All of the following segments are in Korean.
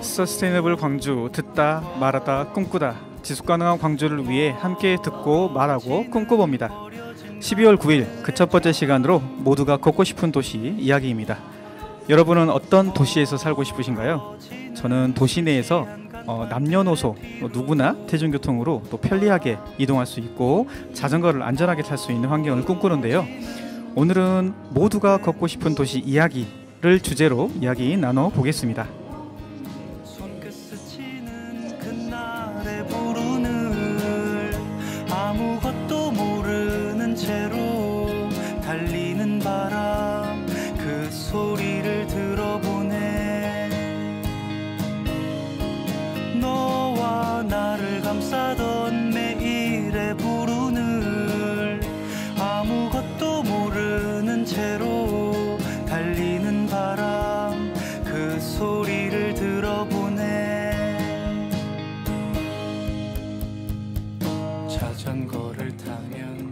서스테이너블 광주 듣다 말하다 꿈꾸다 지속가능한 광주를 위해 함께 듣고 말하고 꿈꿔봅니다. 12월 9일 그 첫 번째 시간으로 모두가 걷고 싶은 도시 이야기입니다. 여러분은 어떤 도시에서 살고 싶으신가요? 저는 도시 내에서 남녀노소 누구나 대중교통으로 또 편리하게 이동할 수 있고 자전거를 안전하게 탈 수 있는 환경을 꿈꾸는데요. 오늘은 모두가 걷고 싶은 도시 이야기를 주제로 이야기 나눠보겠습니다. 아무것도 모르는 채로 달리는 바람 그 소리를 들어보네. 너와 나를 감싸던 매일의 불운을 아무것도 모르는 채로 달리는 바람 그 소리를 들어보네. 자전거를 타면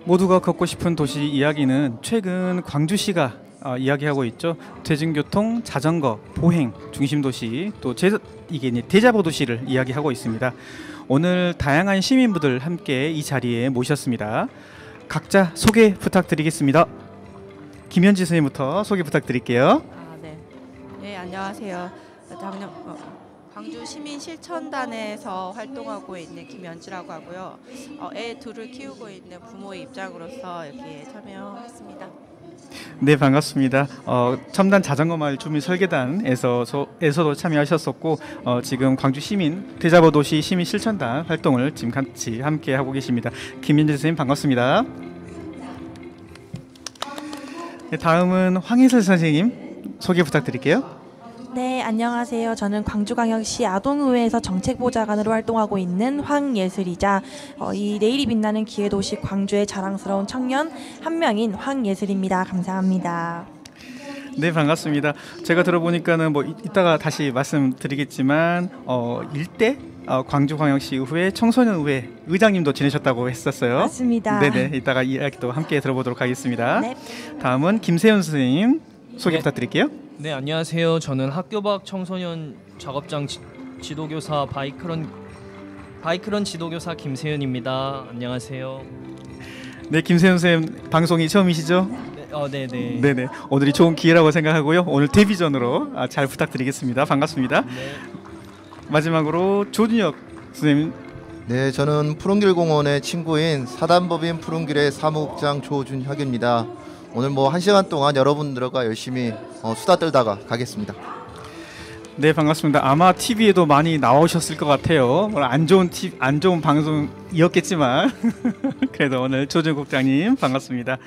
모두가 걷고 싶은 도시 이야기는 최근 광주시가 이야기하고 있죠. 대중교통, 자전거, 보행, 중심도시 또 이게 대자보 도시를 이야기하고 있습니다. 오늘 다양한 시민분들 함께 이 자리에 모셨습니다. 각자 소개 부탁드리겠습니다. 김현지 선생님부터 소개 부탁드릴게요. 네, 안녕하세요. 광주 시민 실천단에서 활동하고 있는 김연지라고 하고요. 애 둘을 키우고 있는 부모의 입장으로서 여기에 참여했습니다. 네, 반갑습니다. 첨단 자전거 마을 주민 설계단에서도 참여하셨었고 지금 광주 시민 대자보 도시 시민 실천단 활동을 지금 같이 함께 하고 계십니다. 김현지 선생님 반갑습니다. 네, 다음은 황희슬 선생님 소개 부탁드릴게요. 네, 안녕하세요. 저는 광주광역시 아동의회에서 정책보좌관으로 활동하고 있는 황예슬이자 이 내일이 빛나는 기회도시 광주의 자랑스러운 청년 한 명인 황예슬입니다. 감사합니다. 네, 반갑습니다. 제가 들어보니까는 이따가 다시 말씀드리겠지만 일대 광주광역시 의회 청소년의회 의장님도 지내셨다고 했었어요. 맞습니다. 네네, 이따가 이야기도 함께 들어보도록 하겠습니다. 네. 다음은 김세윤 선생님 소개 부탁드릴게요. 네, 안녕하세요. 저는 학교 밖 청소년 작업장 지도교사 바이크런 지도교사 김세윤입니다. 안녕하세요. 네, 김세윤 선생님 방송이 처음이시죠? 네네. 네네. 오늘이 좋은 기회라고 생각하고요. 오늘 데뷔전으로 잘 부탁드리겠습니다. 반갑습니다. 네. 마지막으로 조준혁 선생님. 네, 저는 푸른길공원의 친구인 사단법인 푸른길의 사무국장 조준혁입니다. 오늘 1시간 동안 여러분들과 열심히 수다 떨다가 가겠습니다. 네, 반갑습니다. 아마 TV에도 많이 나오셨을 것 같아요. 안 좋은 방송이었겠지만 그래도 오늘 조준 국장님 반갑습니다.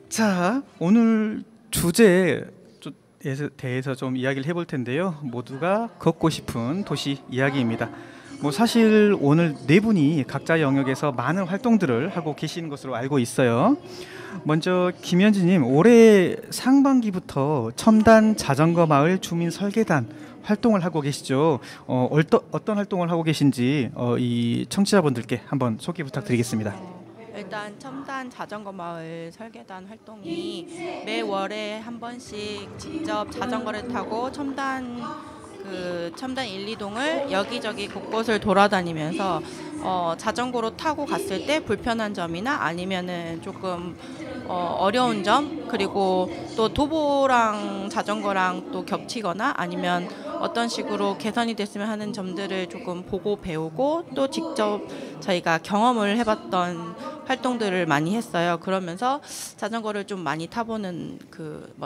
자, 오늘 주제에 대해서 좀 이야기를 해볼 텐데요. 모두가 걷고 싶은 도시 이야기입니다. 사실 오늘 네 분이 각자 영역에서 많은 활동들을 하고 계시는 것으로 알고 있어요. 먼저 김현지님, 올해 상반기부터 첨단 자전거 마을 주민 설계단 활동을 하고 계시죠. 어떤 활동을 하고 계신지 이 청취자분들께 한번 소개 부탁드리겠습니다. 일단 첨단 자전거 마을 설계단 활동이 매월에 한 번씩 직접 자전거를 타고 첨단 1, 2동을 여기저기 곳곳을 돌아다니면서 자전거로 타고 갔을 때 불편한 점이나 아니면은 조금 어려운 점, 그리고 또 도보랑 자전거랑 또 겹치거나 아니면 어떤 식으로 개선이 됐으면 하는 점들을 조금 보고 배우고 또 직접 저희가 경험을 해봤던 활동들을 많이 했어요. 그러면서 자전거를 좀 많이 타보는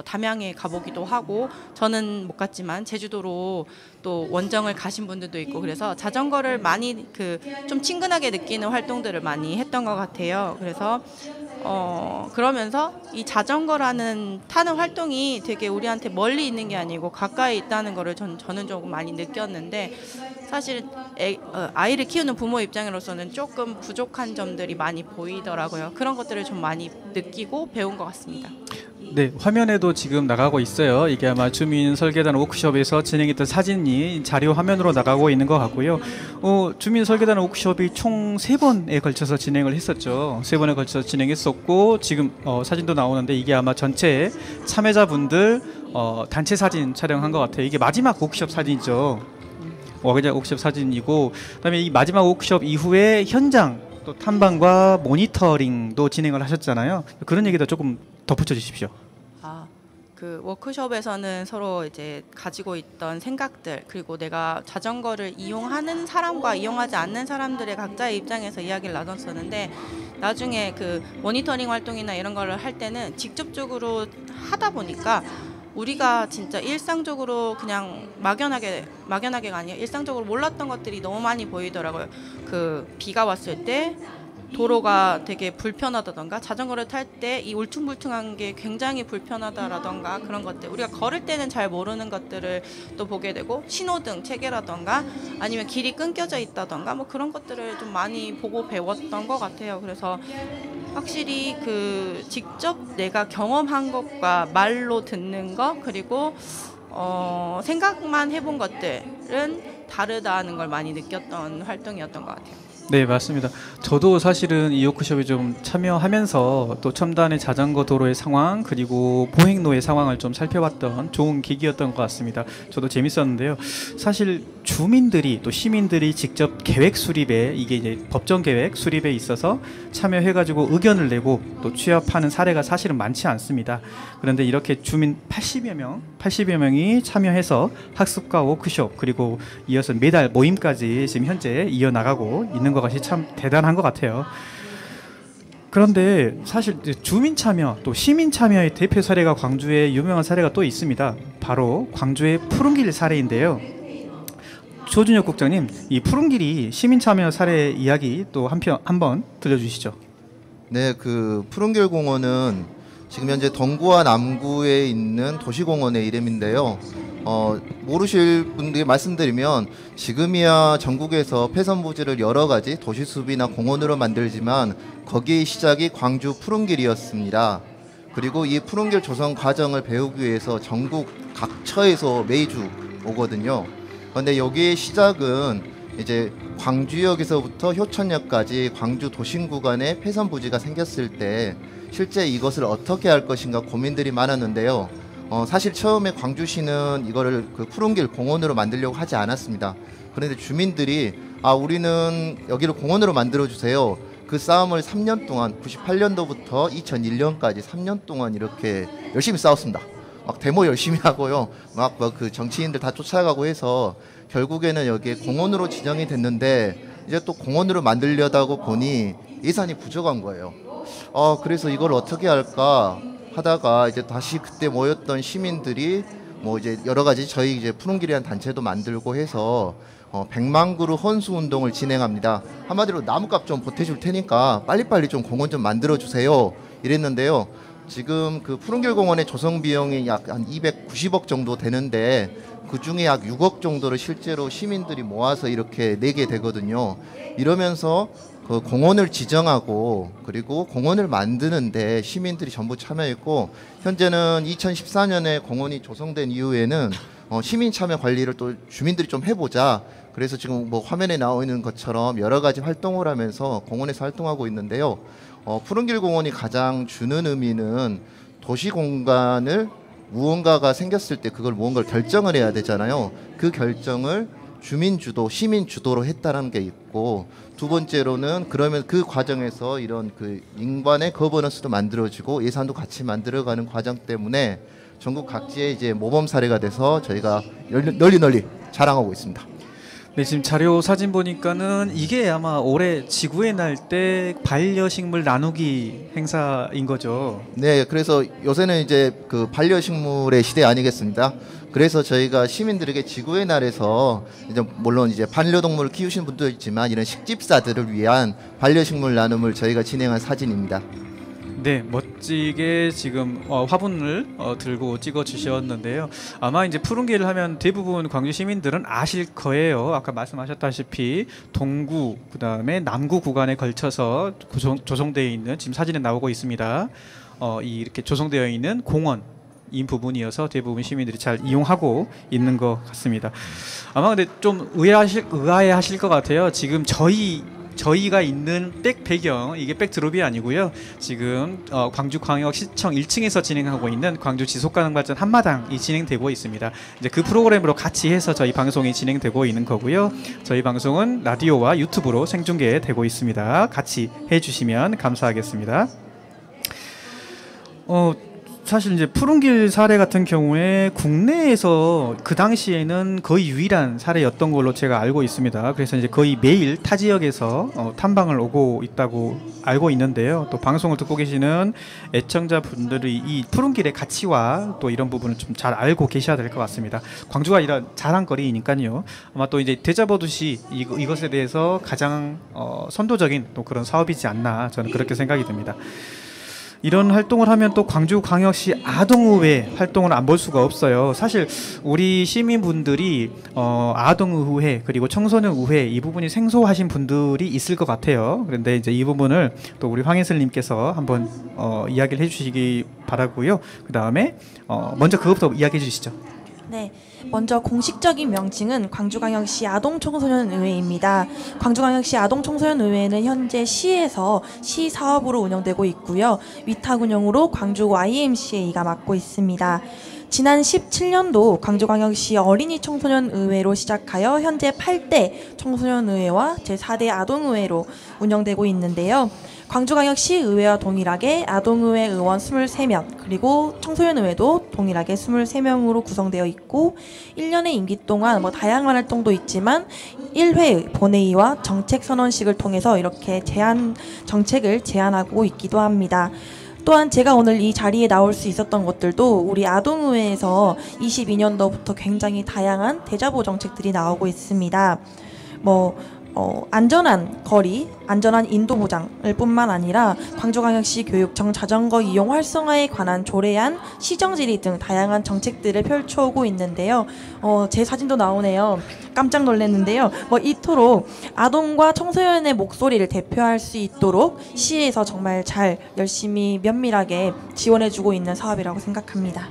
담양에 가보기도 하고, 저는 못 갔지만 제주도로 또 원정을 가신 분들도 있고, 그래서 자전거를 많이 좀 친근하게 느끼는 활동들을 많이 했던 것 같아요. 그래서 그러면서 이 자전거라는 타는 활동이 되게 우리한테 멀리 있는 게 아니고 가까이 있다는 거를 저는 조금 많이 느꼈는데, 사실 아이를 키우는 부모 입장으로서는 조금 부족한 점들이 많이 보이더라고요. 그런 것들을 좀 많이 느끼고 배운 것 같습니다. 네, 화면에도 지금 나가고 있어요. 이게 아마 주민 설계단 워크숍에서 진행했던 사진이 자료 화면으로 나가고 있는 것 같고요. 주민 설계단 워크숍이 총 3번에 걸쳐서 진행을 했었죠. 3번에 걸쳐서 진행했었고 지금 사진도 나오는데 이게 아마 전체 참여자분들 단체 사진 촬영한 것 같아요. 이게 마지막 워크숍 사진이죠. 그냥 워크숍 사진이고 그다음에 이 마지막 워크숍 이후에 현장 또 탐방과 모니터링도 진행을 하셨잖아요. 그런 얘기도 조금 덧붙여 주십시오. 그 워크숍에서는 서로 이제 가지고 있던 생각들 그리고 내가 자전거를 이용하는 사람과 이용하지 않는 사람들의 각자의 입장에서 이야기를 나눴었는데 나중에 그 모니터링 활동이나 이런 거를 할 때는 직접적으로 하다 보니까 우리가 진짜 일상적으로 그냥 막연하게가 아니라 일상적으로 몰랐던 것들이 너무 많이 보이더라고요. 그 비가 왔을 때 도로가 되게 불편하다던가 자전거를 탈 때 이 울퉁불퉁한 게 굉장히 불편하다라던가 그런 것들 우리가 걸을 때는 잘 모르는 것들을 또 보게 되고 신호등 체계라던가 아니면 길이 끊겨져 있다던가 뭐 그런 것들을 좀 많이 보고 배웠던 것 같아요. 그래서 확실히 그 직접 내가 경험한 것과 말로 듣는 것 그리고 생각만 해본 것들은 다르다는 걸 많이 느꼈던 활동이었던 것 같아요. 네, 맞습니다. 저도 사실은 이 워크숍에 좀 참여하면서 또 첨단의 자전거 도로의 상황 그리고 보행로의 상황을 좀 살펴봤던 좋은 계기였던 것 같습니다. 저도 재밌었는데요. 사실 주민들이 또 시민들이 직접 계획 수립에 이게 이제 법정 계획 수립에 있어서 참여해가지고 의견을 내고 또 취합하는 사례가 사실은 많지 않습니다. 그런데 이렇게 주민 80여 명이 참여해서 학습과 워크숍 그리고 이어서 매달 모임까지 지금 현재 이어나가고 있는 것이 참 대단한 것 같아요. 그런데 사실 주민 참여 또 시민 참여의 대표 사례가 광주에 유명한 사례가 또 있습니다. 바로 광주의 푸른길 사례인데요. 조준혁 국장님, 이 푸른길이 시민 참여 사례 이야기 또 한번 들려주시죠. 네, 그 푸른길 공원은 지금 현재 동구와 남구에 있는 도시공원의 이름인데요. 모르실 분들이 말씀드리면 지금이야 전국에서 폐선 부지를 여러 가지 도시 숲이나 공원으로 만들지만 거기의 시작이 광주 푸른길이었습니다. 그리고 이 푸른길 조성 과정을 배우기 위해서 전국 각처에서 매주 오거든요. 그런데 여기의 시작은 이제 광주역에서부터 효천역까지 광주 도심 구간에 폐선 부지가 생겼을 때 실제 이것을 어떻게 할 것인가 고민들이 많았는데요. 사실 처음에 광주시는 이거를 그 푸른길 공원으로 만들려고 하지 않았습니다. 그런데 주민들이 우리는 여기를 공원으로 만들어 주세요. 그 싸움을 3년 동안 98년도부터 2001년까지 3년 동안 이렇게 열심히 싸웠습니다. 막 데모 열심히 하고요. 막 그 정치인들 다 쫓아가고 해서 결국에는 여기에 공원으로 지정이 됐는데 이제 또 공원으로 만들려다고 보니 예산이 부족한 거예요. 그래서 이걸 어떻게 할까 하다가 이제 다시 그때 모였던 시민들이 뭐 이제 여러 가지 저희 이제 푸른길이라는 단체도 만들고 해서 100만 그루 헌수 운동을 진행합니다. 한마디로 나무값 좀 보태줄 테니까 빨리빨리 좀 공원 좀 만들어 주세요. 이랬는데요. 지금 그 푸른길 공원의 조성 비용이 약 한 290억 정도 되는데 그 중에 약 6억 정도를 실제로 시민들이 모아서 이렇게 내게 되거든요. 이러면서 그 공원을 지정하고 그리고 공원을 만드는데 시민들이 전부 참여했고 현재는 2014년에 공원이 조성된 이후에는 시민 참여 관리를 또 주민들이 좀 해보자. 그래서 지금 뭐 화면에 나와 있는 것처럼 여러 가지 활동을 하면서 공원에서 활동하고 있는데요. 푸른길 공원이 가장 주는 의미는 도시 공간을 무언가가 생겼을 때 그걸 무언가를 결정을 해야 되잖아요. 그 결정을 주민 주도, 시민 주도로 했다는 게 있고 두 번째로는 그러면 그 과정에서 이런 그 인간의 거버넌스도 만들어지고 예산도 같이 만들어가는 과정 때문에 전국 각지에 이제 모범 사례가 돼서 저희가 널리 자랑하고 있습니다. 네, 지금 자료 사진 보니까는 이게 아마 올해 지구의 날 때 반려식물 나누기 행사인 거죠. 네, 그래서 요새는 이제 그 반려식물의 시대 아니겠습니까? 그래서 저희가 시민들에게 지구의 날에서 이제 물론 이제 반려동물을 키우시는 분도 있지만 이런 식집사들을 위한 반려식물 나눔을 저희가 진행한 사진입니다. 네, 멋지게 지금 화분을 들고 찍어 주셨는데요. 아마 이제 푸른길을 하면 대부분 광주 시민들은 아실 거예요. 아까 말씀하셨다시피 동구 그다음에 남구 구간에 걸쳐서 조성되어 있는, 지금 사진에 나오고 있습니다. 이렇게 조성되어 있는 공원 인 부분이어서 대부분 시민들이 잘 이용하고 있는 것 같습니다. 아마 근데 좀 의아해하실 것 같아요. 지금 저희가 있는 백 배경, 이게 백드롭이 아니고요. 지금 광주광역시청 1층에서 진행하고 있는 광주 지속가능발전 한마당이 진행되고 있습니다. 이제 그 프로그램으로 같이 해서 저희 방송이 진행되고 있는 거고요. 저희 방송은 라디오와 유튜브로 생중계되고 있습니다. 같이 해주시면 감사하겠습니다. 사실 이제 푸른길 사례 같은 경우에 국내에서 그 당시에는 거의 유일한 사례였던 걸로 제가 알고 있습니다. 그래서 이제 거의 매일 타 지역에서 탐방을 오고 있다고 알고 있는데요. 또 방송을 듣고 계시는 애청자분들이 이 푸른길의 가치와 또 이런 부분을 좀 잘 알고 계셔야 될 것 같습니다. 광주가 이런 자랑거리니까요. 아마 또 이제 대자보듯이 이것에 대해서 가장 선도적인 또 그런 사업이지 않나, 저는 그렇게 생각이 듭니다. 이런 활동을 하면 또 광주광역시 아동의회 활동을 안 볼 수가 없어요. 사실 우리 시민분들이 아동의회 그리고 청소년의회 이 부분이 생소하신 분들이 있을 것 같아요. 그런데 이제 이 부분을 또 우리 황예슬님께서 한번 이야기를 해주시기 바라고요. 그 다음에 먼저 그것부터 이야기해 주시죠. 네, 먼저 공식적인 명칭은 광주광역시 아동청소년의회입니다. 광주광역시 아동청소년의회는 현재 시에서 시 사업으로 운영되고 있고요. 위탁 운영으로 광주 YMCA가 맡고 있습니다. 지난 17년도 광주광역시 어린이 청소년의회로 시작하여 현재 8대 청소년의회와 제4대 아동의회로 운영되고 있는데요. 광주광역시 의회와 동일하게 아동의회 의원 23명 그리고 청소년의회도 동일하게 23명으로 구성되어 있고 1년의 임기 동안 다양한 활동도 있지만 1회 본회의와 정책선언식을 통해서 이렇게 정책을 제안하고 있기도 합니다. 또한 제가 오늘 이 자리에 나올 수 있었던 것들도 우리 아동의회에서 22년도부터 굉장히 다양한 대자보 정책들이 나오고 있습니다. 안전한 거리, 안전한 인도 보장을 뿐만 아니라 광주광역시 교육청 자전거 이용 활성화에 관한 조례안, 시정질의 등 다양한 정책들을 펼쳐오고 있는데요. 제 사진도 나오네요. 깜짝 놀랐는데요. 이토록 아동과 청소년의 목소리를 대표할 수 있도록 시에서 정말 잘 열심히 면밀하게 지원해주고 있는 사업이라고 생각합니다.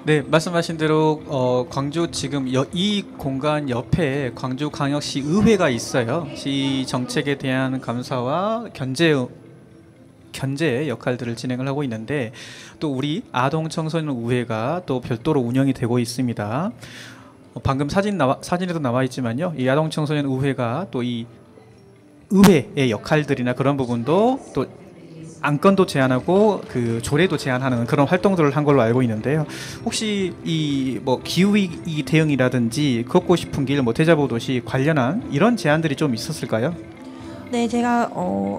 네, 말씀하신 대로 광주 지금 이 공간 옆에 광주광역시 의회가 있어요. 시 정책에 대한 감사와 견제 역할들을 진행을 하고 있는데 또 우리 아동청소년 의회가 또 별도로 운영이 되고 있습니다. 방금 사진에도 나와 있지만요. 이 아동청소년 의회가 또 이 의회의 역할들이나 그런 부분도 또 안건도 제안하고 그 조례도 제안하는 그런 활동들을 한 걸로 알고 있는데요. 혹시 이 기후위기 대응이라든지 걷고 싶은 길, 대자보 도시 관련한 이런 제안들이 좀 있었을까요? 네, 제가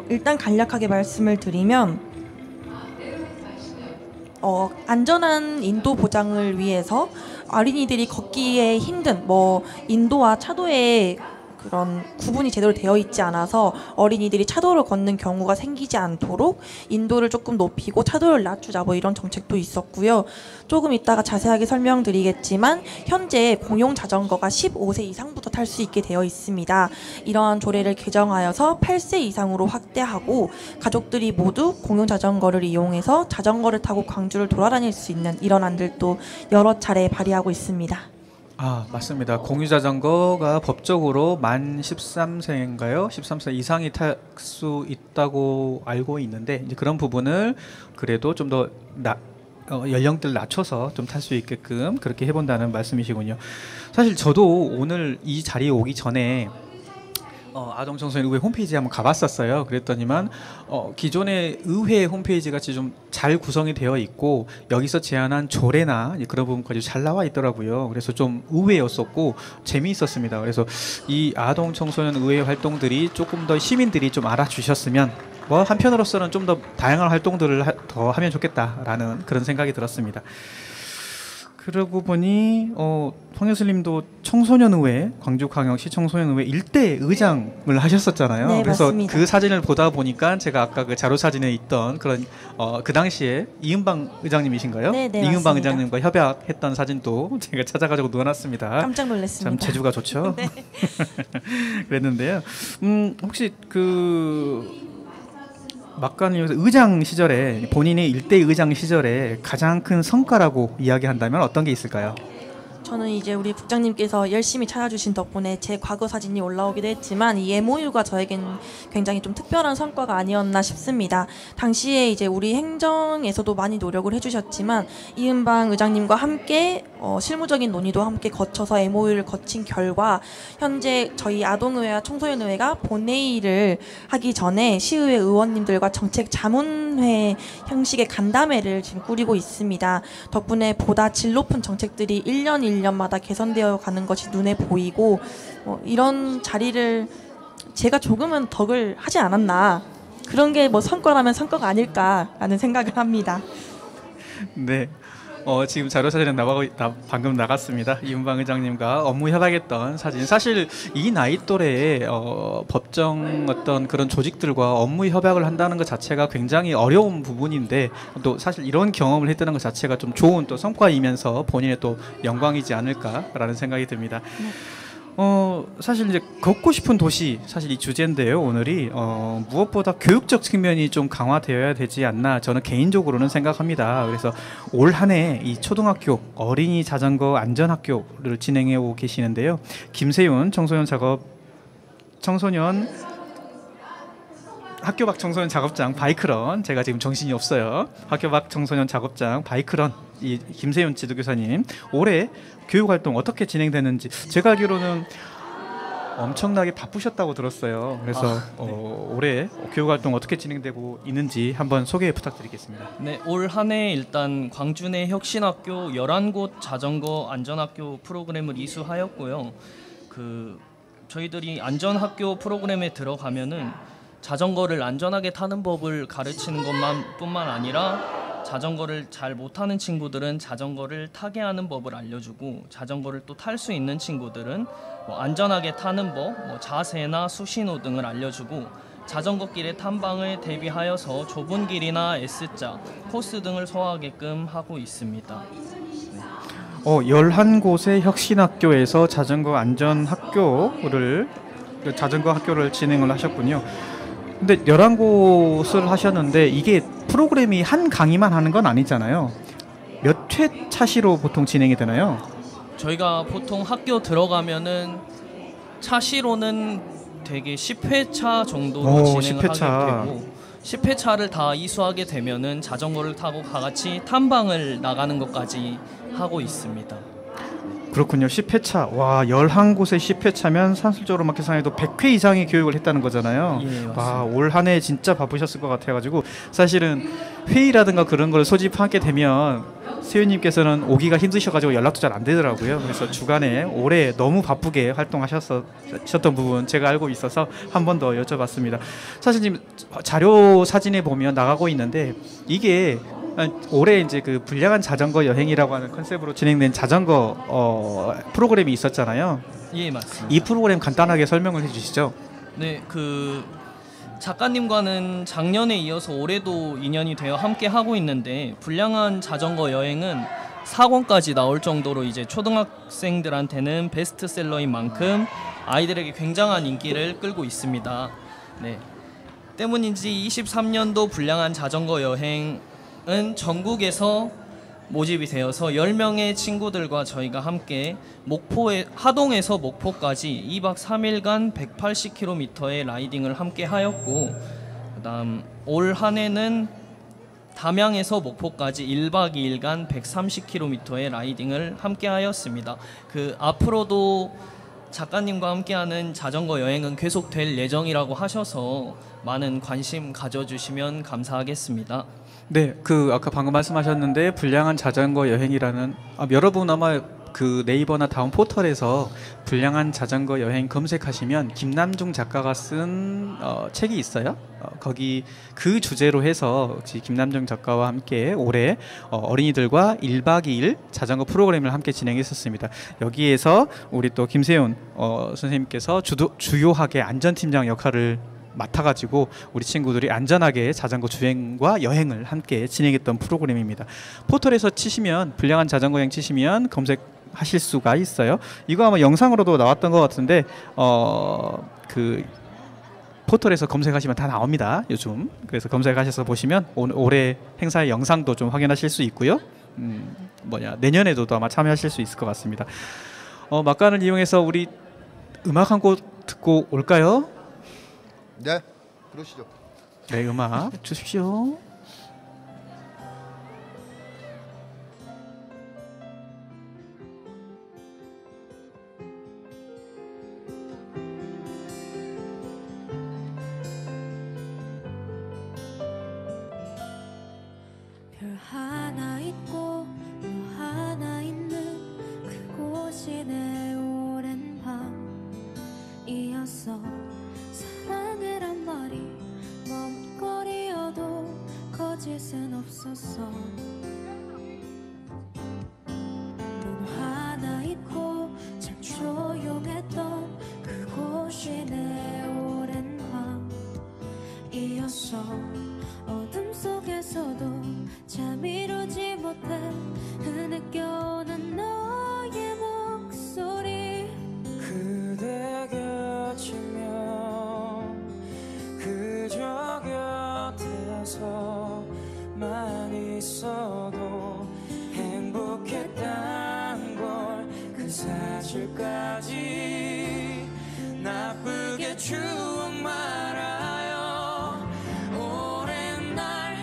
일단 간략하게 말씀을 드리면 안전한 인도 보장을 위해서 어린이들이 걷기에 힘든 인도와 차도에 그런 구분이 제대로 되어 있지 않아서 어린이들이 차도를 걷는 경우가 생기지 않도록 인도를 조금 높이고 차도를 낮추자 이런 정책도 있었고요. 조금 이따가 자세하게 설명드리겠지만 현재 공용 자전거가 15세 이상부터 탈 수 있게 되어 있습니다. 이러한 조례를 개정하여서 8세 이상으로 확대하고 가족들이 모두 공용 자전거를 이용해서 자전거를 타고 광주를 돌아다닐 수 있는 이런 안들도 여러 차례 발의하고 있습니다. 맞습니다. 공유자전거가 법적으로 만 13세인가요? 13세 이상이 탈 수 있다고 알고 있는데 이제 그런 부분을 그래도 좀 더 연령대를 낮춰서 좀 탈 수 있게끔 그렇게 해본다는 말씀이시군요. 사실 저도 오늘 이 자리에 오기 전에 아동청소년 의회 홈페이지에 한번 가봤었어요. 그랬더니만 기존의 의회 홈페이지 같이 좀 잘 구성이 되어 있고 여기서 제안한 조례나 그런 부분까지 잘 나와 있더라고요. 그래서 좀 의외였었고 재미있었습니다. 그래서 이 아동청소년 의회 활동들이 조금 더 시민들이 좀 알아주셨으면 한편으로서는 좀 더 다양한 활동들을 더 하면 좋겠다라는 그런 생각이 들었습니다. 그러고 보니 황예슬님도 청소년의회 광주광역시 청소년의회 일대 의장을 하셨었잖아요. 네, 그래서 맞습니다. 그 사진을 보다 보니까 제가 아까 그 자료 사진에 있던 그런 그 당시에 이은방 의장님이신가요? 네, 네, 이은방 맞습니다. 의장님과 협약했던 사진도 제가 찾아가지고 넣어놨습니다. 깜짝 놀랐습니다. 참 재주가 좋죠. 네. 그랬는데요. 혹시 그 막간을 의장 시절에 본인의 일대 의장 시절에 가장 큰 성과라고 이야기한다면 어떤 게 있을까요? 저는 이제 우리 국장님께서 열심히 찾아주신 덕분에 제 과거 사진이 올라오기도 했지만 이 MOU가 저에겐 굉장히 좀 특별한 성과가 아니었나 싶습니다. 당시에 이제 우리 행정에서도 많이 노력을 해주셨지만 이은방 의장님과 함께 실무적인 논의도 함께 거쳐서 MOU를 거친 결과 현재 저희 아동의회와 청소년의회가 본회의를 하기 전에 시의회 의원님들과 정책 자문회 형식의 간담회를 지금 꾸리고 있습니다. 덕분에 보다 질 높은 정책들이 1년마다 개선되어 가는 것이 눈에 보이고 이런 자리를 제가 조금은 덕을 하지 않았나, 그런 게 뭐 성과라면 성과가 아닐까라는 생각을 합니다. 네. 지금 자료 사진은 방금 나갔습니다. 이은방 의장님과 업무 협약했던 사진. 사실 이 나이 또래에 법정 어떤 그런 조직들과 업무 협약을 한다는 것 자체가 굉장히 어려운 부분인데 또 사실 이런 경험을 했다는 것 자체가 좀 좋은 또 성과이면서 본인의 또 영광이지 않을까라는 생각이 듭니다. 사실 이제 걷고 싶은 도시, 사실 이 주제인데요. 오늘이 무엇보다 교육적 측면이 좀 강화되어야 되지 않나 저는 개인적으로는 생각합니다. 그래서 올 한 해 이 초등학교 어린이 자전거 안전학교를 진행해 오고 계시는데요. 김세윤 학교 밖 청소년 작업장 바이크런, 제가 지금 정신이 없어요. 학교 밖 청소년 작업장 바이크런, 이 김세윤 지도교사님 올해 교육활동 어떻게 진행되는지 제가 알기로는 엄청나게 바쁘셨다고 들었어요. 그래서 올해 교육활동 어떻게 진행되고 있는지 한번 소개 부탁드리겠습니다. 네, 올 한 해 일단 광주 내 혁신학교 11곳 자전거 안전학교 프로그램을 이수하였고요. 저희들이 안전학교 프로그램에 들어가면은 자전거를 안전하게 타는 법을 가르치는 것뿐만 아니라 자전거를 잘 못하는 친구들은 자전거를 타게 하는 법을 알려주고, 자전거를 또 탈 수 있는 친구들은 안전하게 타는 법, 자세나 수신호 등을 알려주고, 자전거 길의 탐방을 대비하여서 좁은 길이나 S자, 코스 등을 소화하게끔 하고 있습니다. 11곳의 혁신학교에서 자전거 학교를 진행을 하셨군요. 근데 11곳을 하셨는데 이게 프로그램이 한 강의만 하는 건 아니잖아요. 몇 회 차시로 보통 진행이 되나요? 저희가 보통 학교 들어가면은 차시로는 되게 10회차 정도로 진행을 10회차. 하게 되고, 10회차를 다 이수하게 되면은 자전거를 타고 다 같이 탐방을 나가는 것까지 하고 있습니다. 그렇군요. 10회차. 와, 11곳의 10회차면 산술적으로 막 계산해도 100회 이상의 교육을 했다는 거잖아요. 예, 맞습니다. 와, 올 한 해 진짜 바쁘셨을 것 같아가지고 사실은 회의라든가 그런 걸 소집하게 되면 세윤님께서는 오기가 힘드셔가지고 연락도 잘 안 되더라고요. 그래서 주간에 올해 너무 바쁘게 활동하셨던 부분 제가 알고 있어서 한 번 더 여쭤봤습니다. 사실 지금 자료 사진에 보면 나가고 있는데 이게 올해 이제 그 불량한 자전거 여행이라고 하는 컨셉으로 진행된 자전거 프로그램이 있었잖아요. 예, 맞습니다. 이 프로그램 간단하게 설명을 해주시죠. 네, 작가님과는 작년에 이어서 올해도 인연이 되어 함께 하고 있는데, 불량한 자전거 여행은 4권까지 나올 정도로 이제 초등학생들한테는 베스트셀러인 만큼 아이들에게 굉장한 인기를 끌고 있습니다. 네, 때문인지 23년도 불량한 자전거 여행은 전국에서 모집이 되어서 10명의 친구들과 저희가 함께 하동에서 목포까지 2박 3일간 180km의 라이딩을 함께 하였고, 그다음 올 한 해는 담양에서 목포까지 1박 2일간 130km의 라이딩을 함께 하였습니다. 앞으로도 작가님과 함께하는 자전거 여행은 계속될 예정이라고 하셔서 많은 관심 가져주시면 감사하겠습니다. 네, 아까 방금 말씀하셨는데 불량한 자전거 여행이라는 여러분 아마 그 네이버나 다운 포털에서 불량한 자전거 여행 검색하시면 김남중 작가가 쓴 책이 있어요. 거기 그 주제로 해서 김남중 작가와 함께 올해 어린이들과 1박 2일 자전거 프로그램을 함께 진행했었습니다. 여기에서 우리 또 김세훈 선생님께서 주요하게 안전팀장 역할을 맡아가지고 우리 친구들이 안전하게 자전거 주행과 여행을 함께 진행했던 프로그램입니다. 포털에서 치시면 불량한 자전거 여행 치시면 검색하실 수가 있어요. 이거 아마 영상으로도 나왔던 것 같은데 그 포털에서 검색하시면 다 나옵니다. 요즘. 그래서 검색하셔서 보시면 올해 행사의 영상도 좀 확인하실 수 있고요. 내년에도 아마 참여하실 수 있을 것 같습니다. 막간을 이용해서 우리 음악 한 곡 듣고 올까요? 네, 그러시죠. 네, 음악 주십시오. 별 하나 있고 너 하나 있는 그곳이 내 오랜 밤이었어. 사랑이란 말이 머뭇거리어도 거짓은 없었어. 문 하나 있고 참 조용했던 그곳이 내 오랜 밤이었어. 어둠 속에서도 잠 이루지 못해 흐느껴오는 너의 목소리. 그대 곁이면 그저 곁에서만 있어도 행복했단 걸 그 사실까지 나쁘게 추억 말아요. 오랜 날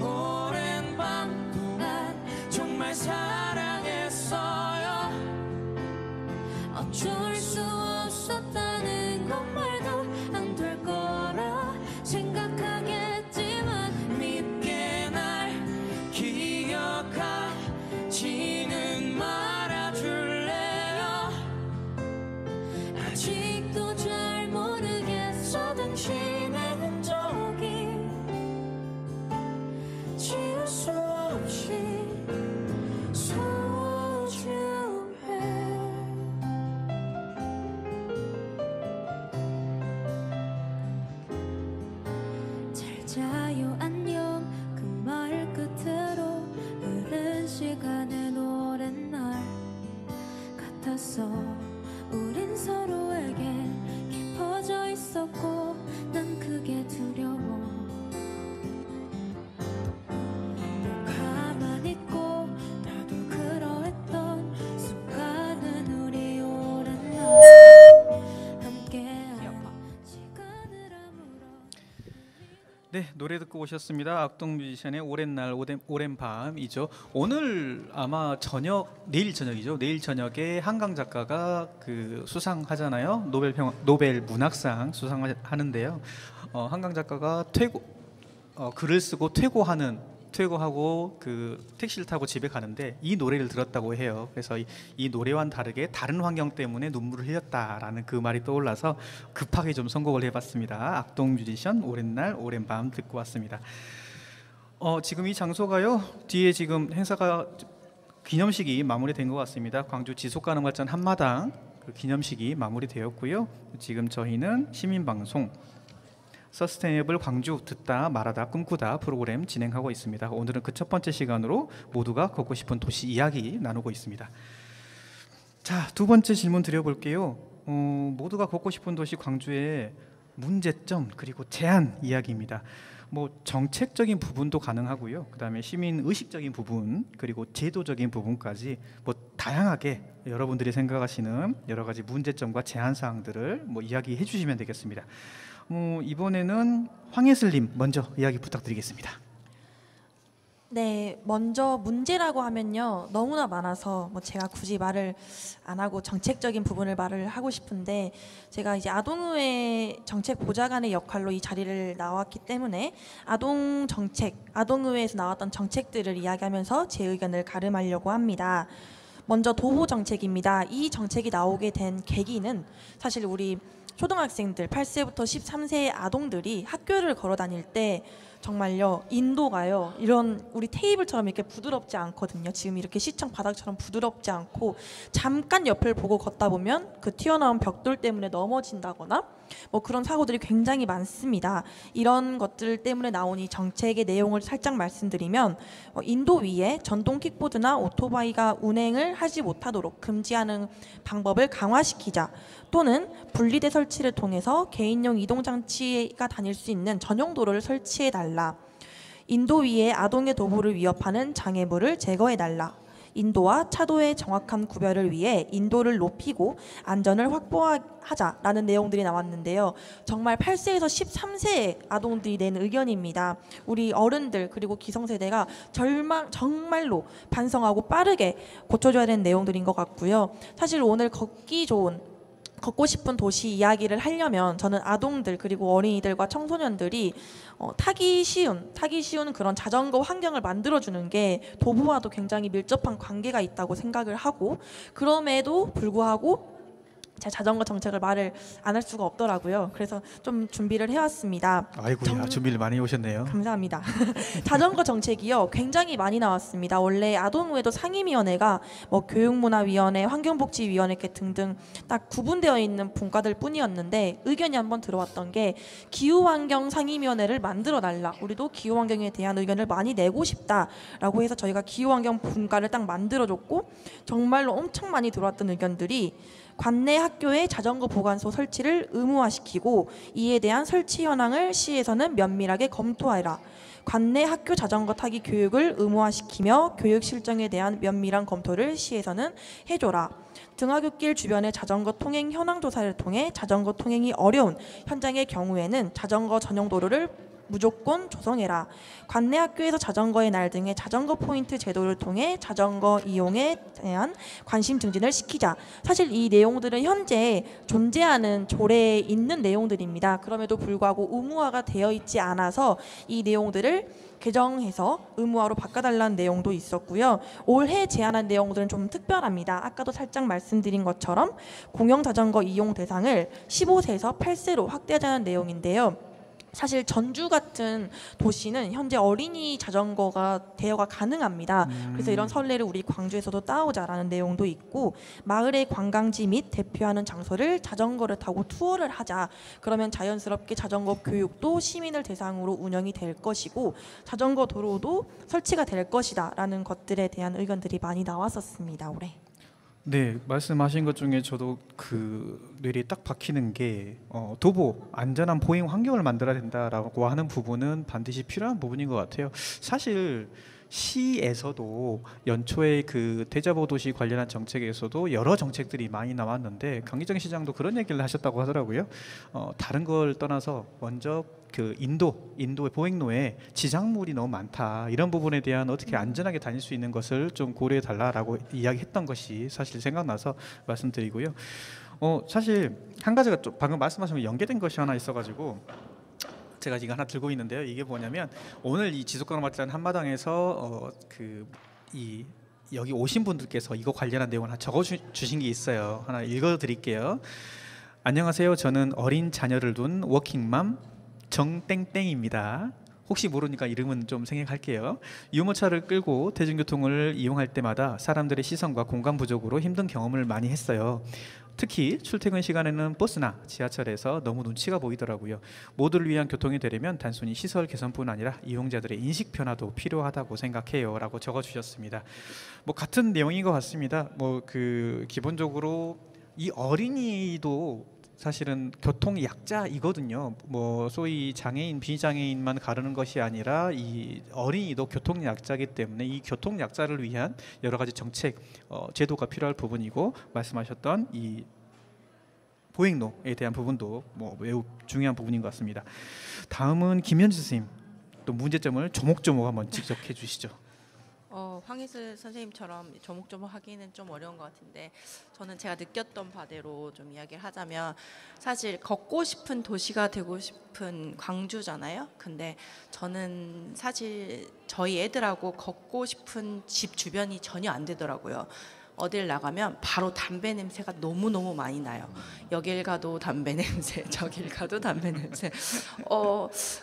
오랜 밤 동안 정말 사랑했어요. 어쩔 수 없었다는 건 말도 안 될 거라 생각하겠지만 밉게 날 기억하지는 말아줄래요. 아직도 잘 모르겠어 당신의 흔적이 지울 수 없이 소중해. 잘 자요 안녕 그 말 끝으로 흐른 시간은 오랜 날 같았어. 우린 서로에게 깊어져 있었고 난 그게 두려워. 늘 가만히 있고 나도 그러했던 순간은 우리 오랜 날 함께한 시간을 아무런. 네, 노래 듣고 오셨습니다. 악동 뮤지션의 오랜 날 오랜 밤이죠. 오늘 아마 내일 저녁이죠. 내일 저녁에 한강 작가가 그 수상하잖아요. 노벨 문학상 수상하는데요. 한강 작가가 글을 쓰고 퇴고하고 그 택시를 타고 집에 가는데 이 노래를 들었다고 해요. 그래서 이 노래와는 다르게 다른 환경 때문에 눈물을 흘렸다라는 그 말이 떠올라서 급하게 좀 선곡을 해봤습니다. 악동 뮤지션 오랜 날 오랜 밤 듣고 왔습니다. 지금 이 장소가요. 뒤에 지금 행사가 기념식이 마무리된 것 같습니다. 광주 지속가능발전 한마당 그 기념식이 마무리되었고요. 지금 저희는 시민방송 서스테이너블 광주 듣다 말하다 꿈꾸다 프로그램 진행하고 있습니다. 오늘은 그 첫 번째 시간으로 모두가 걷고 싶은 도시 이야기 나누고 있습니다. 자, 두 번째 질문 드려볼게요. 모두가 걷고 싶은 도시 광주의 문제점 그리고 제안 이야기입니다. 정책적인 부분도 가능하고요. 그다음에 시민 의식적인 부분 그리고 제도적인 부분까지 다양하게 여러분들이 생각하시는 여러 가지 문제점과 제안 사항들을 이야기해 주시면 되겠습니다. 이번에는 황예슬님 먼저 이야기 부탁드리겠습니다. 네, 먼저 문제라고 하면요 너무나 많아서 제가 굳이 말을 안 하고 정책적인 부분을 말을 하고 싶은데, 제가 이제 아동의회 정책 보좌관의 역할로 이 자리를 나왔기 때문에 아동의회에서 나왔던 정책들을 이야기하면서 제 의견을 가름하려고 합니다. 먼저 도보 정책입니다. 이 정책이 나오게 된 계기는 사실 우리 초등학생들 8세부터 13세의 아동들이 학교를 걸어 다닐 때 정말요 인도가요 이런 우리 테이블처럼 이렇게 부드럽지 않거든요. 지금 이렇게 시청 바닥처럼 부드럽지 않고 잠깐 옆을 보고 걷다 보면 그 튀어나온 벽돌 때문에 넘어진다거나 뭐 그런 사고들이 굉장히 많습니다. 이런 것들 때문에 나온 이 정책의 내용을 살짝 말씀드리면 인도 위에 전동 킥보드나 오토바이가 운행을 하지 못하도록 금지하는 방법을 강화시키자, 또는 분리대 설치를 통해서 개인용 이동장치가 다닐 수 있는 전용 도로를 설치해달라, 인도 위에 아동의 도보를 위협하는 장애물을 제거해달라, 인도와 차도의 정확한 구별을 위해 인도를 높이고 안전을 확보하자라는 내용들이 나왔는데요. 정말 8세에서 13세 아동들이 낸 의견입니다. 우리 어른들 그리고 기성세대가 정말로 반성하고 빠르게 고쳐줘야 되는 내용들인 것 같고요. 사실 오늘 걷고 싶은 도시 이야기를 하려면 저는 아동들 그리고 어린이들과 청소년들이 타기 쉬운 그런 자전거 환경을 만들어주는 게 도보와도 굉장히 밀접한 관계가 있다고 생각을 하고, 그럼에도 불구하고 제 자전거 정책을 말을 안 할 수가 없더라고요. 그래서 좀 준비를 해왔습니다. 아이고야, 준비를 많이 오셨네요. 감사합니다. 자전거 정책이요 굉장히 많이 나왔습니다. 원래 아동의회도 상임위원회가 뭐 교육문화위원회, 환경복지위원회 등등 딱 구분되어 있는 분과들 뿐이었는데, 의견이 한번 들어왔던 게 기후환경 상임위원회를 만들어 달라, 우리도 기후환경에 대한 의견을 많이 내고 싶다라고 해서 저희가 기후환경 분과를 딱 만들어줬고, 정말로 엄청 많이 들어왔던 의견들이 관내 학교에 자전거 보관소 설치를 의무화시키고 이에 대한 설치 현황을 시에서는 면밀하게 검토하라, 관내 학교 자전거 타기 교육을 의무화시키며 교육 실정에 대한 면밀한 검토를 시에서는 해줘라, 등하굣길 주변의 자전거 통행 현황 조사를 통해 자전거 통행이 어려운 현장의 경우에는 자전거 전용 도로를 무조건 조성해라, 관내 학교에서 자전거의 날 등의 자전거 포인트 제도를 통해 자전거 이용에 대한 관심 증진을 시키자. 사실 이 내용들은 현재 존재하는 조례에 있는 내용들입니다. 그럼에도 불구하고 의무화가 되어 있지 않아서 이 내용들을 개정해서 의무화로 바꿔달라는 내용도 있었고요. 올해 제안한 내용들은 좀 특별합니다. 아까도 살짝 말씀드린 것처럼 공영자전거 이용 대상을 15세에서 8세로 확대하자는 내용인데요. 사실 전주 같은 도시는 현재 어린이 자전거가 대여가 가능합니다. 그래서 이런 선례를 우리 광주에서도 따오자라는 내용도 있고, 마을의 관광지 및 대표하는 장소를 자전거를 타고 투어를 하자. 그러면 자연스럽게 자전거 교육도 시민을 대상으로 운영이 될 것이고 자전거 도로도 설치가 될 것이다 라는 것들에 대한 의견들이 많이 나왔었습니다. 올해. 네, 말씀하신 것 중에 저도 그 뇌리에 딱 박히는 게 도보, 안전한 보행 환경을 만들어야 된다라고 하는 부분은 반드시 필요한 부분인 것 같아요. 사실 시에서도 연초에 그 대자보 도시 관련한 정책에서도 여러 정책들이 많이 나왔는데 강기정 시장도 그런 얘기를 하셨다고 하더라고요. 다른 걸 떠나서 먼저 그 인도의 보행로에 지작물이 너무 많다, 이런 부분에 대한 어떻게 안전하게 다닐 수 있는 것을 좀 고려해 달라라고 이야기했던 것이 사실 생각나서 말씀드리고요. 사실 한 가지가 좀 방금 말씀하신 거 연계된 것이 하나 있어가지고 제가 지금 하나 들고 있는데요. 이게 뭐냐면 오늘 이 지속가능마트라는 한마당에서 여기 오신 분들께서 이거 관련한 내용을 하나 적어주신 게 있어요. 하나 읽어드릴게요. 안녕하세요. 저는 어린 자녀를 둔 워킹맘 정땡땡입니다. 혹시 모르니까 이름은 좀 생략할게요. 유모차를 끌고 대중교통을 이용할 때마다 사람들의 시선과 공간 부족으로 힘든 경험을 많이 했어요. 특히 출퇴근 시간에는 버스나 지하철에서 너무 눈치가 보이더라고요. 모두를 위한 교통이 되려면 단순히 시설 개선뿐 아니라 이용자들의 인식 변화도 필요하다고 생각해요 라고 적어주셨습니다. 뭐 같은 내용인 것 같습니다. 기본적으로 이 어린이도 사실은 교통 약자이거든요. 뭐 소위 장애인, 비장애인만 가르는 것이 아니라 이 어린이도 교통 약자이기 때문에 이 교통 약자를 위한 여러 가지 정책, 제도가 필요할 부분이고, 말씀하셨던 이 보행로에 대한 부분도 뭐 매우 중요한 부분인 것 같습니다. 다음은 김현주 선생님, 또 문제점을 조목조목 한번 지적해 주시죠. 황희슬 선생님처럼 조목조목 하기는 좀 어려운 것 같은데, 저는 제가 느꼈던 바대로 좀 이야기를 하자면, 사실 걷고 싶은 도시가 되고 싶은 광주잖아요. 근데 저는 사실 저희 애들하고 걷고 싶은 집 주변이 전혀 안 되더라고요. 어딜 나가면 바로 담배 냄새가 너무너무 많이 나요. 여길 가도 담배 냄새, 저길 가도 담배 냄새.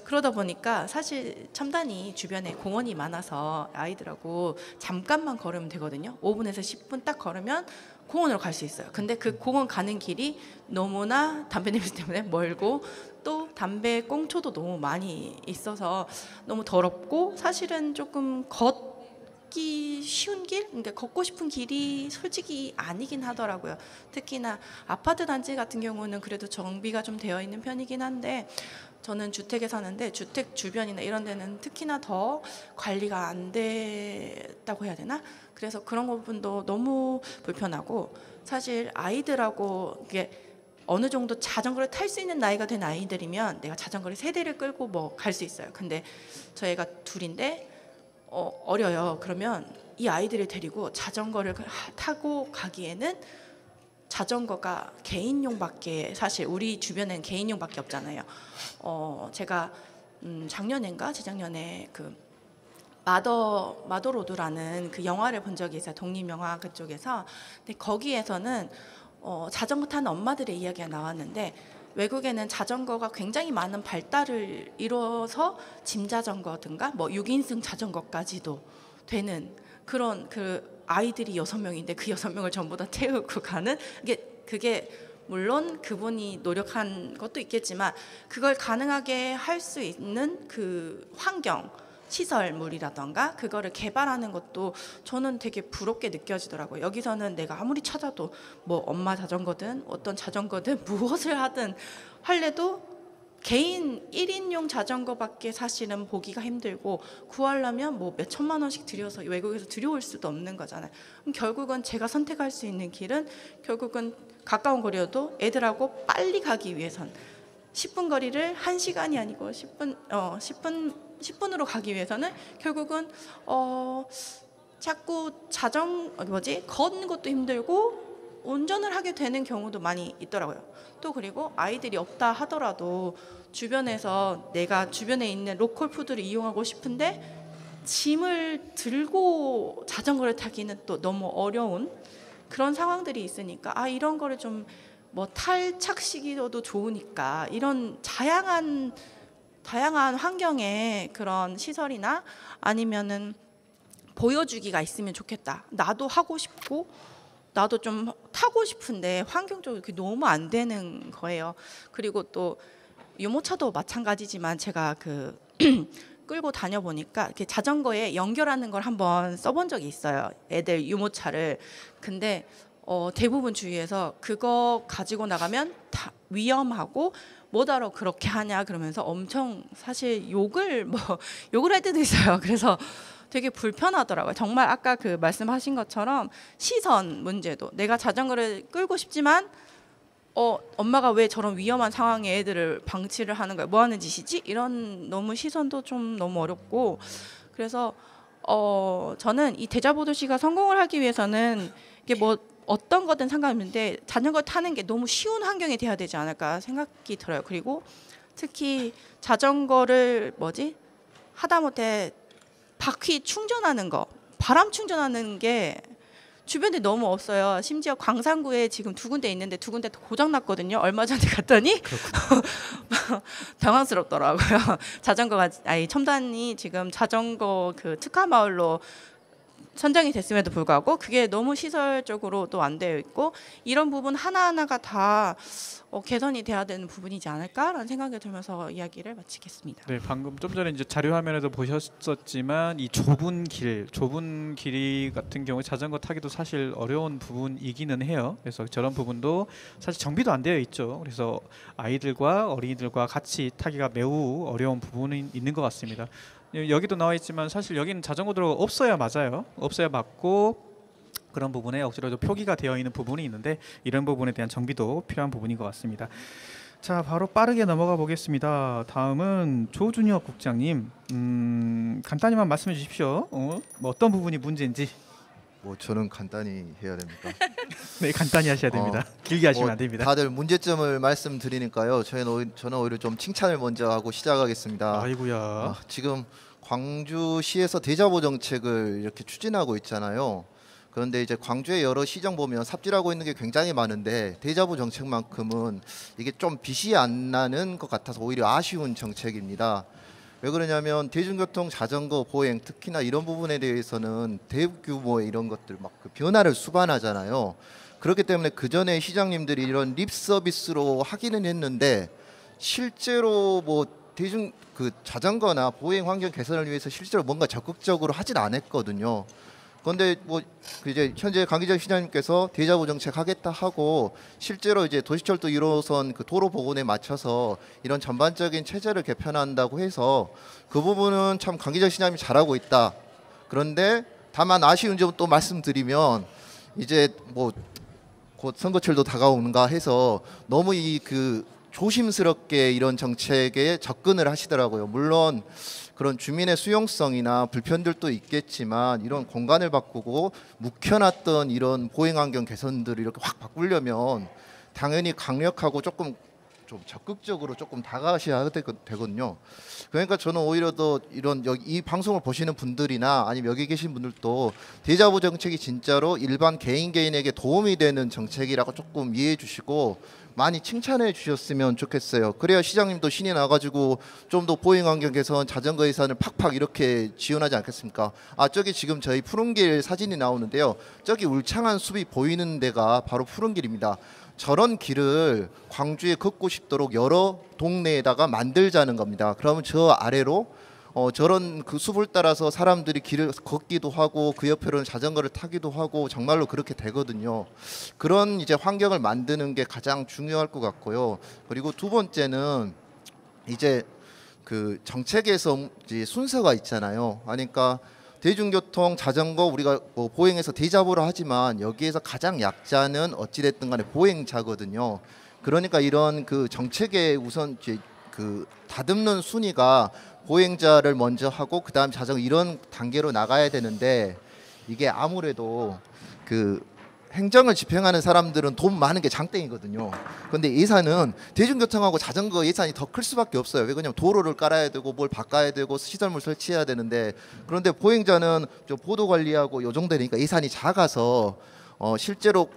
그러다 보니까 사실 첨단이 주변에 공원이 많아서 아이들하고 잠깐만 걸으면 되거든요. 5분에서 10분 딱 걸으면 공원으로 갈 수 있어요. 근데 그 공원 가는 길이 너무나 담배 냄새 때문에 멀고 또 담배 꽁초도 너무 많이 있어서 너무 더럽고 사실은 조금 걷기 쉬운 길? 그러니까 걷고 싶은 길이 솔직히 아니긴 하더라고요. 특히나 아파트 단지 같은 경우는 그래도 정비가 좀 되어 있는 편이긴 한데 저는 주택에 사는데 주택 주변이나 이런 데는 특히나 더 관리가 안 됐다고 해야 되나? 그래서 그런 부분도 너무 불편하고 사실 아이들하고 이게 어느 정도 자전거를 탈 수 있는 나이가 된 아이들이면 내가 자전거를 3대를 끌고 뭐 갈 수 있어요. 근데 저희가 둘인데 어려요. 그러면 이 아이들을 데리고 자전거를 타고 가기에는 자전거가 개인용밖에 사실 우리 주변엔 개인용밖에 없잖아요. 제가 작년인가 재작년에 그 마더로드라는 그 영화를 본 적이 있어요. 독립 영화 그쪽에서. 근데 거기에서는 자전거 타는 엄마들의 이야기가 나왔는데 외국에는 자전거가 굉장히 많은 발달을 이뤄서 짐 자전거든가 뭐 6인승 자전거까지도 되는 그런 그 아이들이 6명인데 그 6명을 전부 다 태우고 가는 그게 물론 그분이 노력한 것도 있겠지만 그걸 가능하게 할 수 있는 그 환경 시설물이라던가 그거를 개발하는 것도 저는 되게 부럽게 느껴지더라고요. 여기서는 내가 아무리 찾아도 뭐 엄마 자전거든 어떤 자전거든 무엇을 하든 할래도 개인 1인용 자전거밖에 사실은 보기가 힘들고 구하려면 뭐 몇 천만 원씩 들여서 외국에서 들여올 수도 없는 거잖아요. 그럼 결국은 제가 선택할 수 있는 길은 결국은 가까운 거리여도 애들하고 빨리 가기 위해선 10분 거리를 1시간이 아니고 10분으로 가기 위해서는 결국은 자꾸 걷는 것도 힘들고 운전을 하게 되는 경우도 많이 있더라고요. 또 그리고 아이들이 없다 하더라도 주변에서 내가 주변에 있는 로컬 푸드를 이용하고 싶은데 짐을 들고 자전거를 타기는 또 너무 어려운 그런 상황들이 있으니까 이런 거를 좀 뭐 탈착 시기도 좋으니까 이런 다양한 환경의 그런 시설이나 아니면은 보여주기가 있으면 좋겠다. 나도 하고 싶고 나도 좀 타고 싶은데 환경적으로 그게 너무 안 되는 거예요. 그리고 또 유모차도 마찬가지지만 제가 그 끌고 다녀보니까 이렇게 자전거에 연결하는 걸 한번 써본 적이 있어요. 애들 유모차를. 근데 대부분 주위에서 그거 가지고 나가면 다 위험하고 뭐하러 그렇게 하냐 그러면서 엄청 사실 욕을 할 때도 있어요. 그래서 되게 불편하더라고요. 정말 아까 그 말씀하신 것처럼 시선 문제도 내가 자전거를 끌고 싶지만 엄마가 왜 저런 위험한 상황에 애들을 방치를 하는 거야? 뭐 하는 짓이지? 이런 너무 시선도 좀 너무 어렵고 그래서 저는 이 대자보도시가 성공을 하기 위해서는 이게 뭐 어떤 거든 상관없는데 자전거 타는 게 너무 쉬운 환경이 돼야 되지 않을까 생각이 들어요. 그리고 특히 자전거를 하다못해 바퀴 충전하는 거, 바람 충전하는 게 주변에 너무 없어요. 심지어 광산구에 지금 2군데 있는데 2군데 고장 났거든요. 얼마 전에 갔더니 당황스럽더라고요. 첨단이 지금 자전거 그 특화 마을로 선정이 됐음에도 불구하고 그게 너무 시설적으로 또 안 되어 있고 이런 부분 하나하나가 다 개선이 돼야 되는 부분이지 않을까라는 생각이 들면서 이야기를 마치겠습니다. 네, 방금 좀 전에 이제 자료 화면에도 보셨었지만 이 좁은 길이 같은 경우 자전거 타기도 사실 어려운 부분이기는 해요. 그래서 저런 부분도 사실 정비도 안 되어 있죠. 그래서 아이들과 어린이들과 같이 타기가 매우 어려운 부분이 있는 것 같습니다. 여기도 나와 있지만 사실 여기는 자전거 도로가 없어야 맞아요. 없어야 맞고 그런 부분에 억지로도 표기가 되어 있는 부분이 있는데 이런 부분에 대한 정비도 필요한 부분인 것 같습니다. 자, 바로 빠르게 넘어가 보겠습니다. 다음은 조준혁 국장님, 간단히만 말씀해 주십시오. 뭐 어떤 부분이 문제인지. 뭐 저는 간단히 해야 됩니까? 네, 간단히 하셔야 됩니다. 길게 하시면 안 됩니다. 다들 문제점을 말씀드리니까요. 저는 오히려 좀 칭찬을 먼저 하고 시작하겠습니다. 아이고야. 지금 광주시에서 대자보 정책을 이렇게 추진하고 있잖아요. 그런데 이제 광주의 여러 시정 보면 삽질하고 있는 게 굉장히 많은데 대자보 정책만큼은 이게 좀 빛이 안 나는 것 같아서 오히려 아쉬운 정책입니다. 왜 그러냐면 대중교통, 자전거, 보행 특히나 이런 부분에 대해서는 대규모의 이런 것들 막 그 변화를 수반하잖아요. 그렇기 때문에 그 전에 시장님들이 이런 립 서비스로 하기는 했는데 실제로 뭐 대중 그 자전거나 보행 환경 개선을 위해서 실제로 뭔가 적극적으로 하진 않았거든요. 그런데 뭐 이제 현재 강기정 시장님께서 대자보 정책 하겠다 하고 실제로 이제 도시철도 1호선 그 도로 복원에 맞춰서 이런 전반적인 체제를 개편한다고 해서 그 부분은 참 강기정 시장님이 잘하고 있다. 그런데 다만 아쉬운 점은 또 말씀드리면 이제 뭐 곧 선거철도 다가오는가 해서 너무 이 그 조심스럽게 이런 정책에 접근을 하시더라고요. 물론 그런 주민의 수용성이나 불편들도 있겠지만 이런 공간을 바꾸고 묵혀놨던 이런 보행 환경 개선들을 이렇게 확 바꾸려면 당연히 강력하고 조금 좀 적극적으로 조금 다가가셔야 되거든요. 그러니까 저는 오히려 더 이런 여기 이 방송을 보시는 분들이나 아니면 여기 계신 분들도 대자보 정책이 진짜로 일반 개인에게 도움이 되는 정책이라고 조금 이해해 주시고 많이 칭찬해 주셨으면 좋겠어요. 그래야 시장님도 신이 나가지고 좀 더 보행 환경 개선, 자전거 예산을 팍팍 이렇게 지원하지 않겠습니까? 아 저기 지금 저희 푸른길 사진이 나오는데요. 저기 울창한 숲이 보이는 데가 바로 푸른길입니다. 저런 길을 광주에 걷고 싶도록 여러 동네에다가 만들자는 겁니다. 그러면 저 아래로 저런 그 숲을 따라서 사람들이 길을 걷기도 하고 그 옆으로는 자전거를 타기도 하고 정말로 그렇게 되거든요. 그런 이제 환경을 만드는 게 가장 중요할 것 같고요. 그리고 두 번째는 이제 그 정책에서 이제 순서가 있잖아요. 그러니까 대중교통, 자전거 우리가 뭐 보행해서 대자보를 하지만 여기에서 가장 약자는 어찌됐든 간에 보행자거든요. 그러니까 이런 그 정책의 우선 이제 그 다듬는 순위가 보행자를 먼저 하고 그다음 자전거 이런 단계로 나가야 되는데 이게 아무래도 그 행정을 집행하는 사람들은 돈 많은 게 장땡이거든요. 그런데 예산은 대중교통하고 자전거 예산이 더 클 수밖에 없어요. 왜 그러냐면 도로를 깔아야 되고 뭘 바꿔야 되고 시설물 설치해야 되는데 그런데 보행자는 좀 보도 관리하고 요 정도 되니까 예산이 작아서 실제로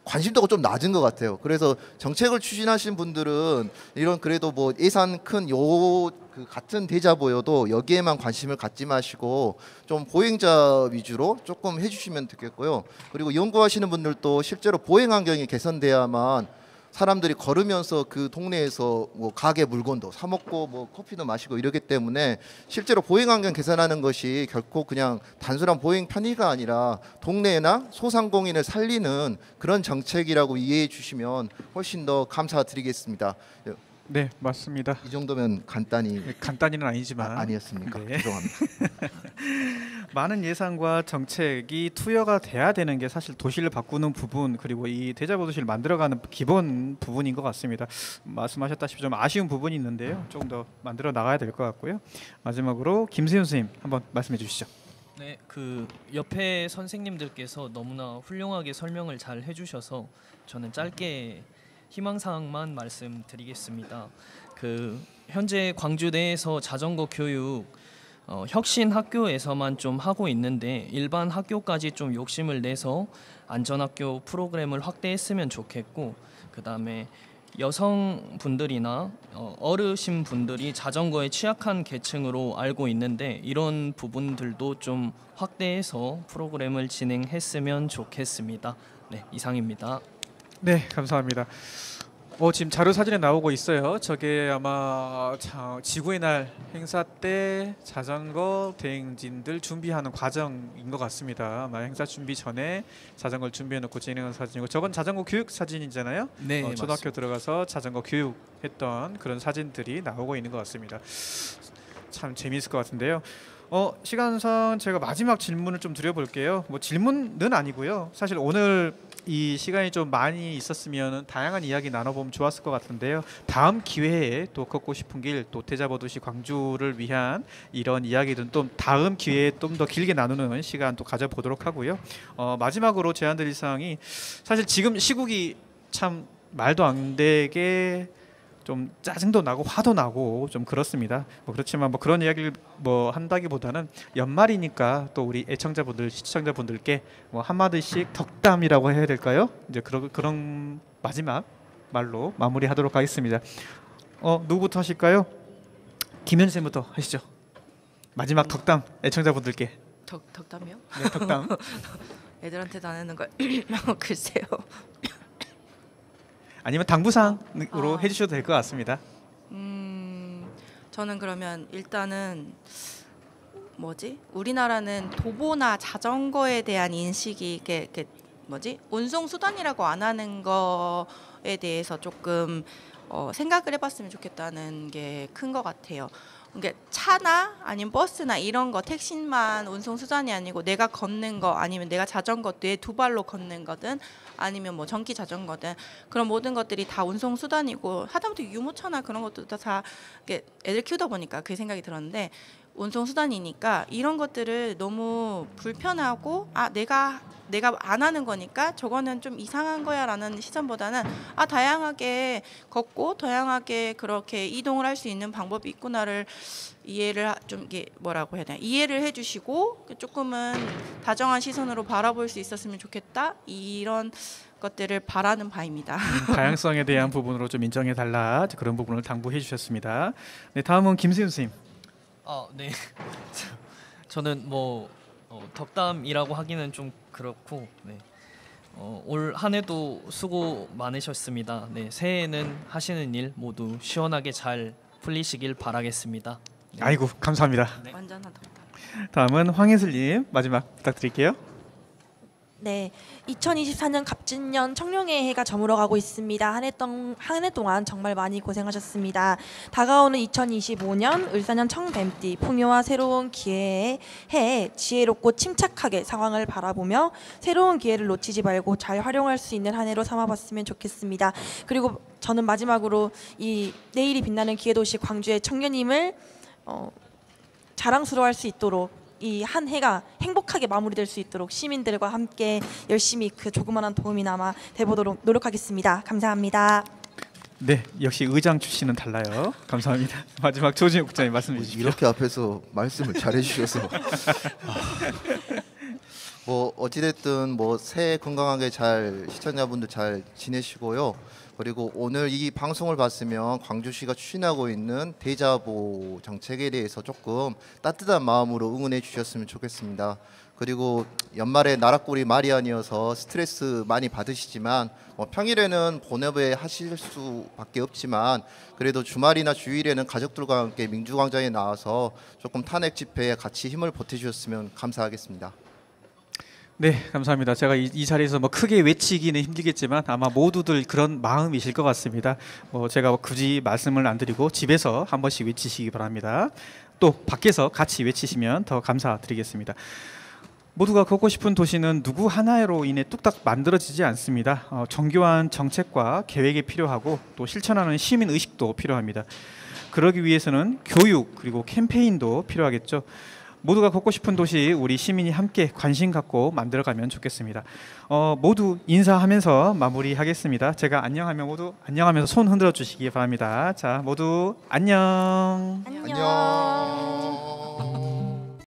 관심도가 좀 낮은 것 같아요. 그래서 정책을 추진하신 분들은 이런 그래도 뭐 예산 큰 요 그 같은 대자보여도 여기에만 관심을 갖지 마시고 좀 보행자 위주로 조금 해주시면 되겠고요. 그리고 연구하시는 분들도 실제로 보행 환경이 개선돼야만 사람들이 걸으면서 그 동네에서 뭐 가게 물건도 사 먹고 뭐 커피도 마시고 이러기 때문에 실제로 보행 환경 개선하는 것이 결코 그냥 단순한 보행 편의가 아니라 동네나 소상공인을 살리는 그런 정책이라고 이해해 주시면 훨씬 더 감사드리겠습니다. 네, 맞습니다. 이 정도면 간단히 간단히는 아니지만 아니었습니까? 네. 죄송합니다. 많은 예산과 정책이 투여가 돼야 되는 게 사실 도시를 바꾸는 부분 그리고 이 대자보 도시를 만들어가는 기본 부분인 것 같습니다. 말씀하셨다시피 좀 아쉬운 부분이 있는데요. 조금 더 만들어 나가야 될 것 같고요. 마지막으로 김세윤 선생님 한번 말씀해 주시죠. 네, 그 옆에 선생님들께서 너무나 훌륭하게 설명을 잘 해주셔서 저는 짧게 희망사항만 말씀드리겠습니다. 그 현재 광주 내에서 자전거 교육 혁신 학교에서만 좀 하고 있는데 일반 학교까지 좀 욕심을 내서 안전학교 프로그램을 확대했으면 좋겠고 그다음에 여성분들이나 어르신분들이 자전거에 취약한 계층으로 알고 있는데 이런 부분들도 좀 확대해서 프로그램을 진행했으면 좋겠습니다. 네, 이상입니다. 네, 감사합니다. 지금 자료 사진에 나오고 있어요. 저게 아마 지구의 날 행사 때 자전거 대행진들 준비하는 과정인 것 같습니다. 아마 행사 준비 전에 자전거를 준비해놓고 진행한 사진이고 저건 자전거 교육 사진이잖아요. 네, 초등학교 맞습니다. 들어가서 자전거 교육했던 그런 사진들이 나오고 있는 것 같습니다. 참 재미있을 것 같은데요. 시간상 제가 마지막 질문을 좀 드려볼게요. 뭐 질문은 아니고요. 사실 오늘 이 시간이 좀 많이 있었으면 다양한 이야기 나눠보면 좋았을 것 같은데요. 다음 기회에 또 걷고 싶은 길, 또 대자보 도시 광주를 위한 이런 이야기들은 또 다음 기회에 좀 더 길게 나누는 시간 또 가져보도록 하고요. 마지막으로 제안드릴 사항이 사실 지금 시국이 참 말도 안 되게 좀 짜증도 나고 화도 나고 좀 그렇습니다. 뭐 그렇지만 뭐 그런 이야기를 뭐 한다기보다는 연말이니까 또 우리 애청자분들, 시청자분들께 뭐 한마디씩 덕담이라고 해야 될까요? 이제 그런 마지막 말로 마무리하도록 하겠습니다. 누구부터 하실까요? 김현 쌤부터 하시죠. 마지막 덕담 애청자분들께. 덕담이요? 네, 덕담. 애들한테도 안 하는 걸 글쎄요. 아니면 당부상으로 해주셔도 될 것 같습니다. 저는 그러면 일단은 우리나라는 도보나 자전거에 대한 인식이 이게 운송 수단이라고 안 하는 거에 대해서 조금 생각을 해봤으면 좋겠다는 게 큰 것 같아요. 그러니까 차나 아니면 버스나 이런 거 택시만 운송 수단이 아니고 내가 걷는 거 아니면 내가 자전거 내 두 발로 걷는 거든 아니면 뭐 전기 자전거든 그런 모든 것들이 다 운송 수단이고 하다못해 유모차나 그런 것도 다 애들 키우다 보니까 그 생각이 들었는데 운송 수단이니까 이런 것들을 너무 불편하고 내가 안 하는 거니까 저거는 좀 이상한 거야라는 시선보다는 다양하게 걷고 다양하게 그렇게 이동을 할 수 있는 방법이 있구나를 이해를 좀 이게 뭐라고 해야 되나 이해를 해주시고 조금은 다정한 시선으로 바라볼 수 있었으면 좋겠다 이런 것들을 바라는 바입니다. 다양성에 대한 부분으로 좀 인정해 달라 그런 부분을 당부해 주셨습니다. 네, 다음은 김세윤 선생님. 네. 저는 덕담이라고 하기는 좀 그렇고 올 한 해도 수고 많으셨습니다. 네, 새해에는 하시는 일 모두 시원하게 잘 풀리시길 바라겠습니다. 네. 아이고 감사합니다. 네. 완전한 덕담. 다음은 황예슬님 마지막 부탁드릴게요. 네, 2024년 갑진년 청룡의 해가 저물어가고 있습니다. 한 해 동안 정말 많이 고생하셨습니다. 다가오는 2025년 을사년 청뱀띠 풍요와 새로운 기회의 해에 지혜롭고 침착하게 상황을 바라보며 새로운 기회를 놓치지 말고 잘 활용할 수 있는 한 해로 삼아봤으면 좋겠습니다. 그리고 저는 마지막으로 이 내일이 빛나는 기회도시 광주의 청년임을 자랑스러워할 수 있도록 이 한 해가 행복하게 마무리될 수 있도록 시민들과 함께 열심히 그 조그마한 도움이나마 돼보도록 노력하겠습니다. 감사합니다. 네, 역시 의장 출신은 달라요. 감사합니다. 마지막 조진욱 국장님 말씀해 주십시오. 이렇게 앞에서 말씀을 잘해 주셔서 어찌됐든 새해 건강하게 잘 시청자분들 잘 지내시고요. 그리고 오늘 이 방송을 봤으면 광주시가 추진하고 있는 대자보 정책에 대해서 조금 따뜻한 마음으로 응원해 주셨으면 좋겠습니다. 그리고 연말에 나락골이 말이 아니어서 스트레스 많이 받으시지만 평일에는 본업에 하실 수밖에 없지만 그래도 주말이나 주일에는 가족들과 함께 민주광장에 나와서 조금 탄핵 집회에 같이 힘을 보태주셨으면 감사하겠습니다. 네, 감사합니다. 제가 이 자리에서 크게 외치기는 힘들겠지만 아마 모두들 그런 마음이실 것 같습니다. 제가 굳이 말씀을 안 드리고 집에서 한 번씩 외치시기 바랍니다. 또 밖에서 같이 외치시면 더 감사드리겠습니다. 모두가 걷고 싶은 도시는 누구 하나로 인해 뚝딱 만들어지지 않습니다. 정교한 정책과 계획이 필요하고 또 실천하는 시민 의식도 필요합니다. 그러기 위해서는 교육 그리고 캠페인도 필요하겠죠. 모두가 걷고 싶은 도시 우리 시민이 함께 관심 갖고 만들어가면 좋겠습니다. 모두 인사하면서 마무리하겠습니다. 제가 안녕하면 모두 안녕하면서 손 흔들어 주시기 바랍니다. 자, 모두 안녕. 안녕.